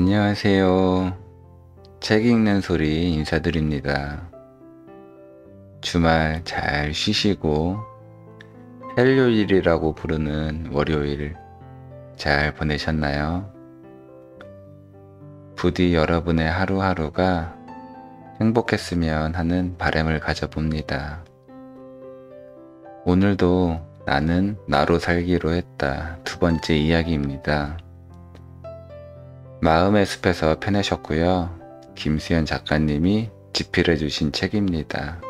안녕하세요. 책 읽는 소리 인사드립니다. 주말 잘 쉬시고 헬요일이라고 부르는 월요일 잘 보내셨나요? 부디 여러분의 하루하루가 행복했으면 하는 바람을 가져봅니다. 오늘도 나는 나로 살기로 했다. 두 번째 이야기입니다. 마음의 숲에서 펴내셨고요. 김수현 작가님이 집필해 주신 책입니다.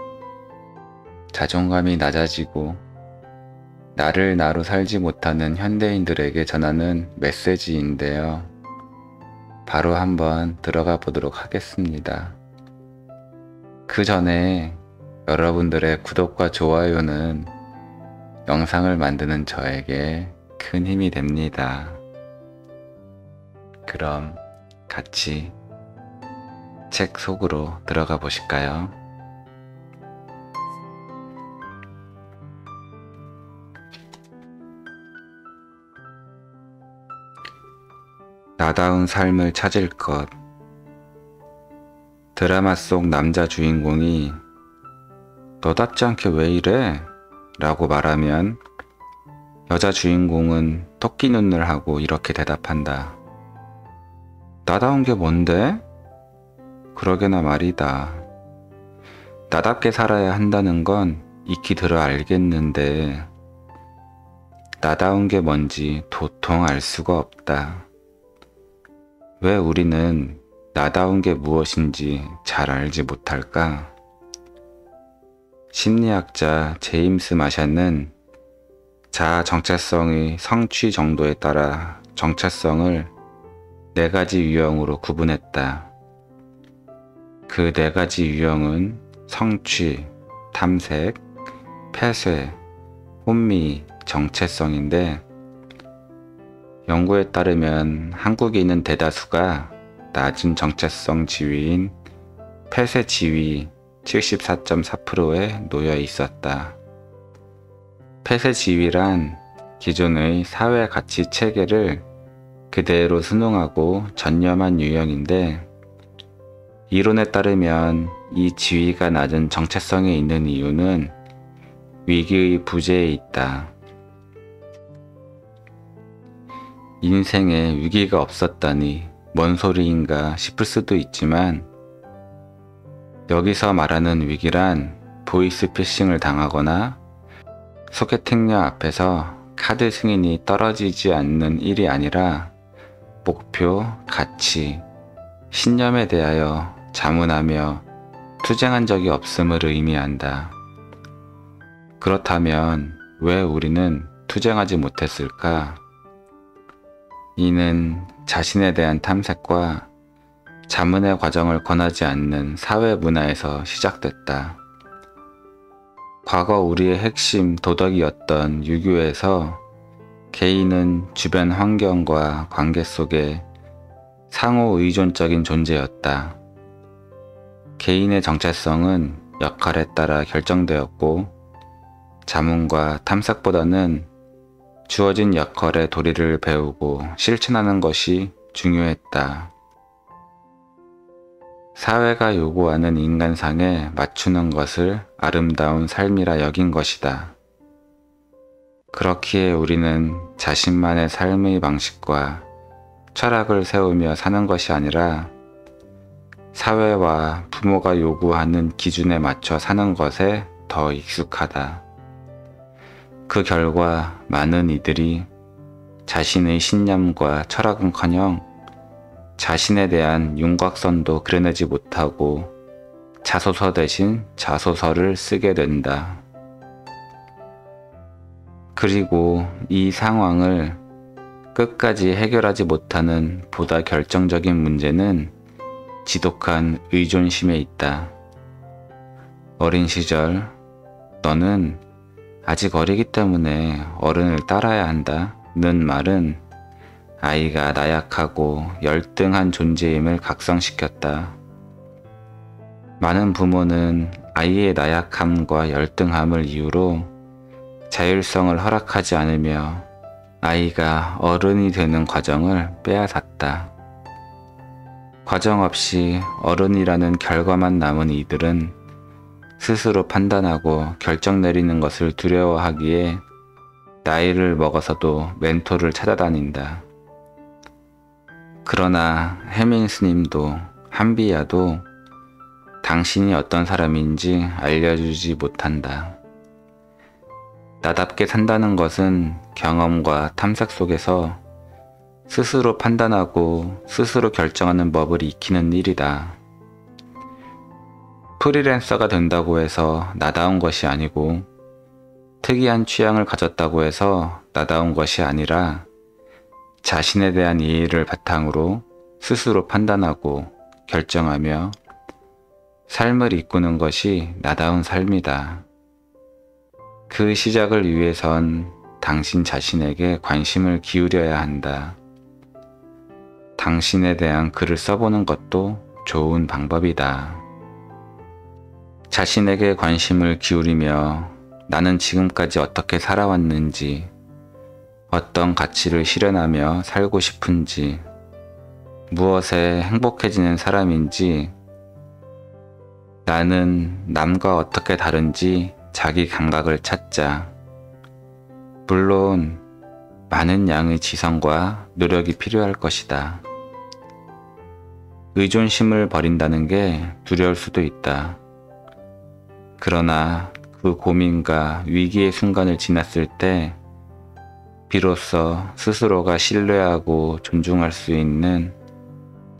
자존감이 낮아지고 나를 나로 살지 못하는 현대인들에게 전하는 메시지인데요. 바로 한번 들어가 보도록 하겠습니다. 그 전에 여러분들의 구독과 좋아요는 영상을 만드는 저에게 큰 힘이 됩니다. 그럼 같이 책 속으로 들어가 보실까요? 나다운 삶을 찾을 것. 드라마 속 남자 주인공이 너답지 않게 왜 이래? 라고 말하면 여자 주인공은 토끼 눈을 하고 이렇게 대답한다. 나다운 게 뭔데? 그러게나 말이다. 나답게 살아야 한다는 건 익히 들어 알겠는데 나다운 게 뭔지 도통 알 수가 없다. 왜 우리는 나다운 게 무엇인지 잘 알지 못할까? 심리학자 제임스 마샷은 자아 정체성의 성취 정도에 따라 정체성을 4가지 유형으로 구분했다. 그 4가지 유형은 성취, 탐색, 폐쇄, 혼미, 정체성인데 연구에 따르면 한국에 있는 대다수가 낮은 정체성 지위인 폐쇄 지위 74.4%에 놓여 있었다. 폐쇄 지위란 기존의 사회 가치 체계를 그대로 순응하고 전념한 유형인데 이론에 따르면 이 지위가 낮은 정체성에 있는 이유는 위기의 부재에 있다. 인생에 위기가 없었다니 뭔 소리인가 싶을 수도 있지만 여기서 말하는 위기란 보이스피싱을 당하거나 소개팅녀 앞에서 카드 승인이 떨어지지 않는 일이 아니라 목표, 가치, 신념에 대하여 자문하며 투쟁한 적이 없음을 의미한다. 그렇다면 왜 우리는 투쟁하지 못했을까? 이는 자신에 대한 탐색과 자문의 과정을 권하지 않는 사회 문화에서 시작됐다. 과거 우리의 핵심 도덕이었던 유교에서 개인은 주변 환경과 관계 속에 상호 의존적인 존재였다. 개인의 정체성은 역할에 따라 결정되었고 자문과 탐색보다는 주어진 역할의 도리를 배우고 실천하는 것이 중요했다. 사회가 요구하는 인간상에 맞추는 것을 아름다운 삶이라 여긴 것이다. 그렇기에 우리는 자신만의 삶의 방식과 철학을 세우며 사는 것이 아니라 사회와 부모가 요구하는 기준에 맞춰 사는 것에 더 익숙하다. 그 결과 많은 이들이 자신의 신념과 철학은커녕 자신에 대한 윤곽선도 그려내지 못하고 자소서 대신 자소서를 쓰게 된다. 그리고 이 상황을 끝까지 해결하지 못하는 보다 결정적인 문제는 지독한 의존심에 있다. 어린 시절, 너는 아직 어리기 때문에 어른을 따라야 한다 는 말은 아이가 나약하고 열등한 존재임을 각성시켰다. 많은 부모는 아이의 나약함과 열등함을 이유로 자율성을 허락하지 않으며 아이가 어른이 되는 과정을 빼앗았다. 과정 없이 어른이라는 결과만 남은 이들은 스스로 판단하고 결정 내리는 것을 두려워하기에 나이를 먹어서도 멘토를 찾아다닌다. 그러나 해민 스님도 한비야도 당신이 어떤 사람인지 알려주지 못한다. 나답게 산다는 것은 경험과 탐색 속에서 스스로 판단하고 스스로 결정하는 법을 익히는 일이다. 프리랜서가 된다고 해서 나다운 것이 아니고 특이한 취향을 가졌다고 해서 나다운 것이 아니라 자신에 대한 이해를 바탕으로 스스로 판단하고 결정하며 삶을 이꾸는 것이 나다운 삶이다. 그 시작을 위해선 당신 자신에게 관심을 기울여야 한다. 당신에 대한 글을 써보는 것도 좋은 방법이다. 자신에게 관심을 기울이며 나는 지금까지 어떻게 살아왔는지, 어떤 가치를 실현하며 살고 싶은지, 무엇에 행복해지는 사람인지, 나는 남과 어떻게 다른지 자기 감각을 찾자. 물론 많은 양의 지성과 노력이 필요할 것이다. 의존심을 버린다는 게 두려울 수도 있다. 그러나 그 고민과 위기의 순간을 지났을 때 비로소 스스로가 신뢰하고 존중할 수 있는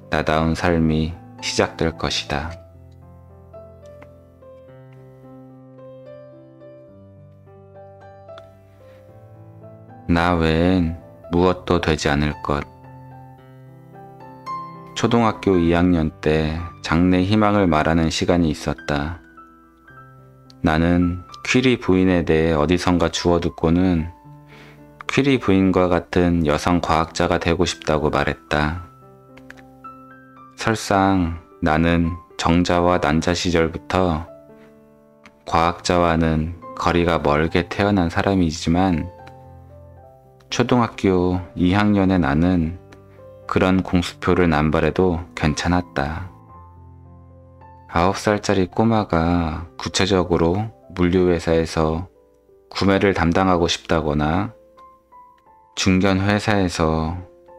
나다운 삶이 시작될 것이다. 나 외엔 무엇도 되지 않을 것. 초등학교 2학년 때 장래 희망을 말하는 시간이 있었다. 나는 퀴리 부인에 대해 어디선가 주워 듣고는 퀴리 부인과 같은 여성 과학자가 되고 싶다고 말했다. 설상 나는 정자와 난자 시절부터 과학자와는 거리가 멀게 태어난 사람이지만 초등학교 2학년의 나는 그런 공수표를 남발해도 괜찮았다. 9살짜리 꼬마가 구체적으로 물류회사에서 구매를 담당하고 싶다거나 중견 회사에서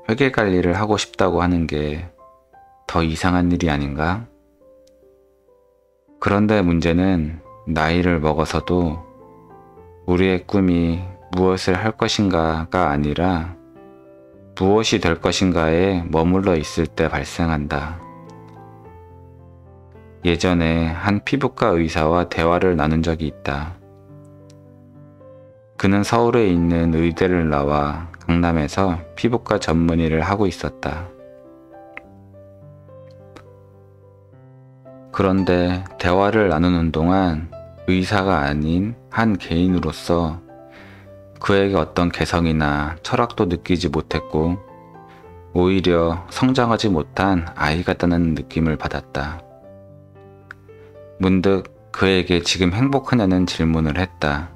회계 관리를 하고 싶다고 하는 게 더 이상한 일이 아닌가? 그런데 문제는 나이를 먹어서도 우리의 꿈이 무엇을 할 것인가가 아니라 무엇이 될 것인가에 머물러 있을 때 발생한다. 예전에 한 피부과 의사와 대화를 나눈 적이 있다. 그는 서울에 있는 의대를 나와 강남에서 피부과 전문의를 하고 있었다. 그런데 대화를 나누는 동안 의사가 아닌 한 개인으로서 그에게 어떤 개성이나 철학도 느끼지 못했고 오히려 성장하지 못한 아이 같다는 느낌을 받았다. 문득 그에게 지금 행복하냐는 질문을 했다.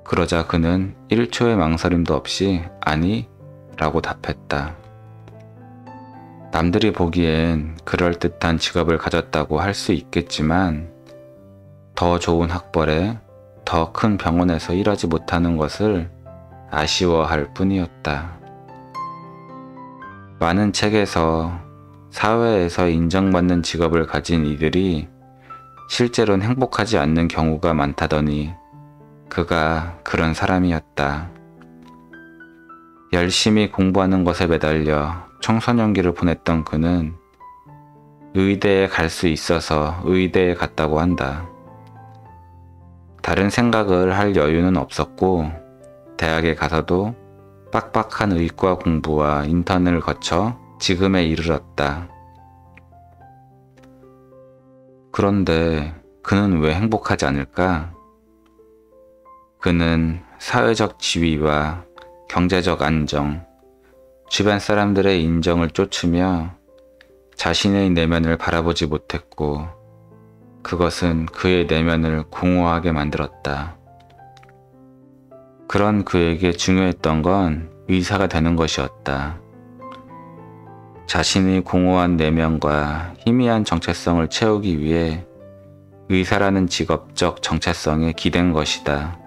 그러자 그는 1초의 망설임도 없이 아니 라고 답했다. 남들이 보기엔 그럴듯한 직업을 가졌다고 할 수 있겠지만 더 좋은 학벌에 더 큰 병원에서 일하지 못하는 것을 아쉬워할 뿐이었다. 많은 책에서 사회에서 인정받는 직업을 가진 이들이 실제로는 행복하지 않는 경우가 많다더니 그가 그런 사람이었다. 열심히 공부하는 것에 매달려 청소년기를 보냈던 그는 의대에 갈 수 있어서 의대에 갔다고 한다. 다른 생각을 할 여유는 없었고 대학에 가서도 빡빡한 의과 공부와 인턴을 거쳐 지금에 이르렀다. 그런데 그는 왜 행복하지 않을까? 그는 사회적 지위와 경제적 안정, 주변 사람들의 인정을 쫓으며 자신의 내면을 바라보지 못했고 그것은 그의 내면을 공허하게 만들었다. 그런 그에게 중요했던 건 의사가 되는 것이었다. 자신의 공허한 내면과 희미한 정체성을 채우기 위해 의사라는 직업적 정체성에 기댄 것이다.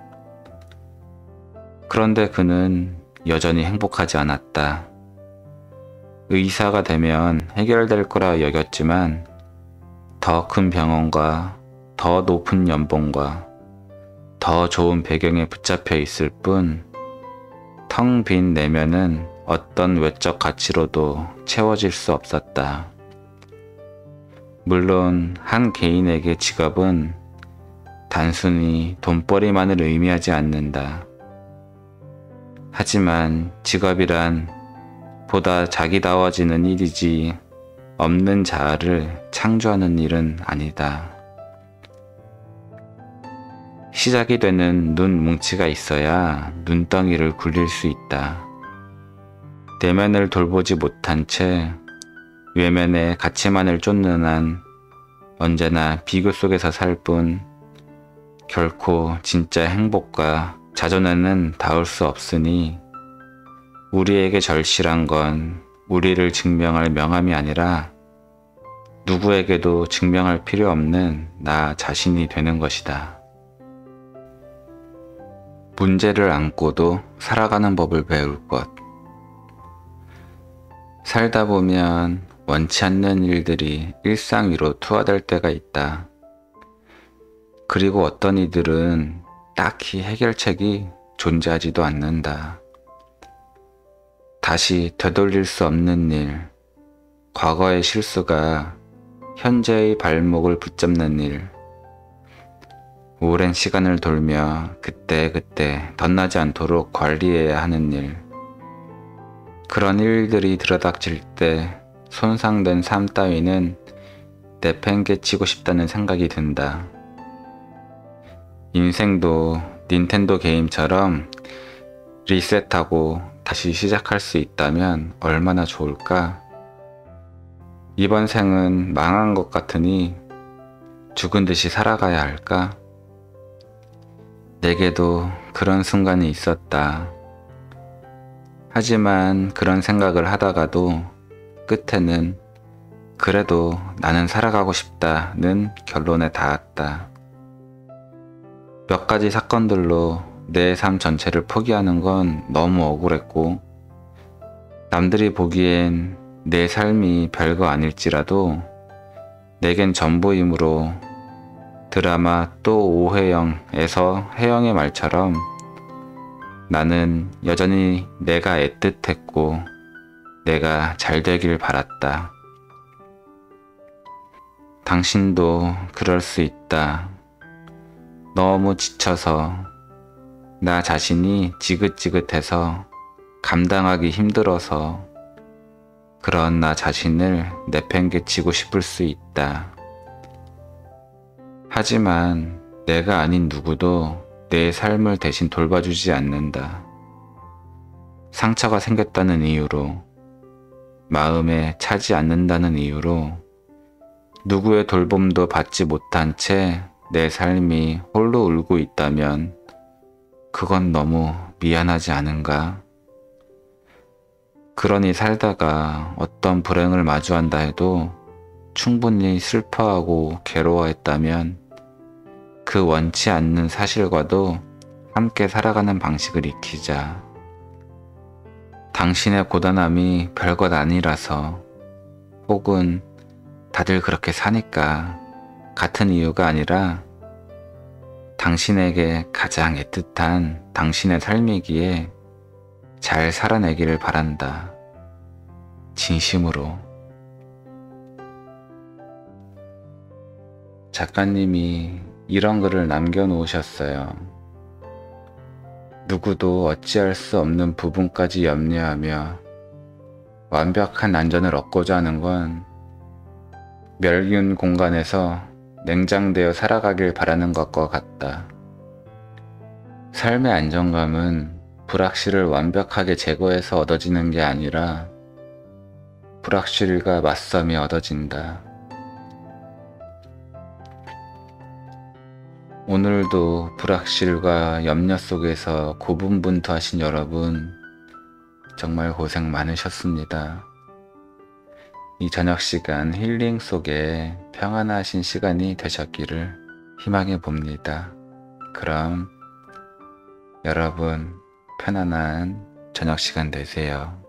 그런데 그는 여전히 행복하지 않았다. 의사가 되면 해결될 거라 여겼지만 더 큰 병원과 더 높은 연봉과 더 좋은 배경에 붙잡혀 있을 뿐 텅 빈 내면은 어떤 외적 가치로도 채워질 수 없었다. 물론 한 개인에게 직업은 단순히 돈벌이만을 의미하지 않는다. 하지만 직업이란 보다 자기다워지는 일이지 없는 자아를 창조하는 일은 아니다. 시작이 되는 눈 뭉치가 있어야 눈덩이를 굴릴 수 있다. 내면을 돌보지 못한 채 외면의 가치만을 쫓는 한 언제나 비교 속에서 살 뿐 결코 진짜 행복과 자존에는 닿을 수 없으니 우리에게 절실한 건 우리를 증명할 명함이 아니라 누구에게도 증명할 필요 없는 나 자신이 되는 것이다. 문제를 안고도 살아가는 법을 배울 것. 살다 보면 원치 않는 일들이 일상 위로 투하될 때가 있다. 그리고 어떤 이들은 딱히 해결책이 존재하지도 않는다. 다시 되돌릴 수 없는 일, 과거의 실수가 현재의 발목을 붙잡는 일, 오랜 시간을 돌며 그때그때 덧나지 않도록 관리해야 하는 일, 그런 일들이 들어닥칠 때 손상된 삶 따위는 내팽개치고 싶다는 생각이 든다. 인생도 닌텐도 게임처럼 리셋하고 다시 시작할 수 있다면 얼마나 좋을까? 이번 생은 망한 것 같으니 죽은 듯이 살아가야 할까? 내게도 그런 순간이 있었다. 하지만 그런 생각을 하다가도 끝에는 그래도 나는 살아가고 싶다는 결론에 닿았다. 몇 가지 사건들로 내 삶 전체를 포기하는 건 너무 억울했고 남들이 보기엔 내 삶이 별거 아닐지라도 내겐 전부이므로 드라마 또 오해영에서 혜영의 말처럼 나는 여전히 내가 애틋했고 내가 잘 되길 바랐다. 당신도 그럴 수 있다. 너무 지쳐서 나 자신이 지긋지긋해서 감당하기 힘들어서 그런 나 자신을 내팽개치고 싶을 수 있다. 하지만 내가 아닌 누구도 내 삶을 대신 돌봐주지 않는다. 상처가 생겼다는 이유로, 마음에 차지 않는다는 이유로 누구의 돌봄도 받지 못한 채 내 삶이 홀로 울고 있다면 그건 너무 미안하지 않은가? 그러니 살다가 어떤 불행을 마주한다 해도 충분히 슬퍼하고 괴로워했다면 그 원치 않는 사실과도 함께 살아가는 방식을 익히자. 당신의 고단함이 별것 아니라서 혹은 다들 그렇게 사니까 같은 이유가 아니라 당신에게 가장 애틋한 당신의 삶이기에 잘 살아내기를 바란다. 진심으로. 작가님이 이런 글을 남겨놓으셨어요. 누구도 어찌할 수 없는 부분까지 염려하며 완벽한 안전을 얻고자 하는 건 멸균 공간에서 냉장되어 살아가길 바라는 것과 같다. 삶의 안정감은 불확실을 완벽하게 제거해서 얻어지는 게 아니라 불확실과 맞서며 얻어진다. 오늘도 불확실과 염려 속에서 고분분투하신 여러분 정말 고생 많으셨습니다. 이 저녁 시간 힐링 속에 평안하신 시간이 되셨기를 희망해 봅니다. 그럼 여러분 편안한 저녁 시간 되세요.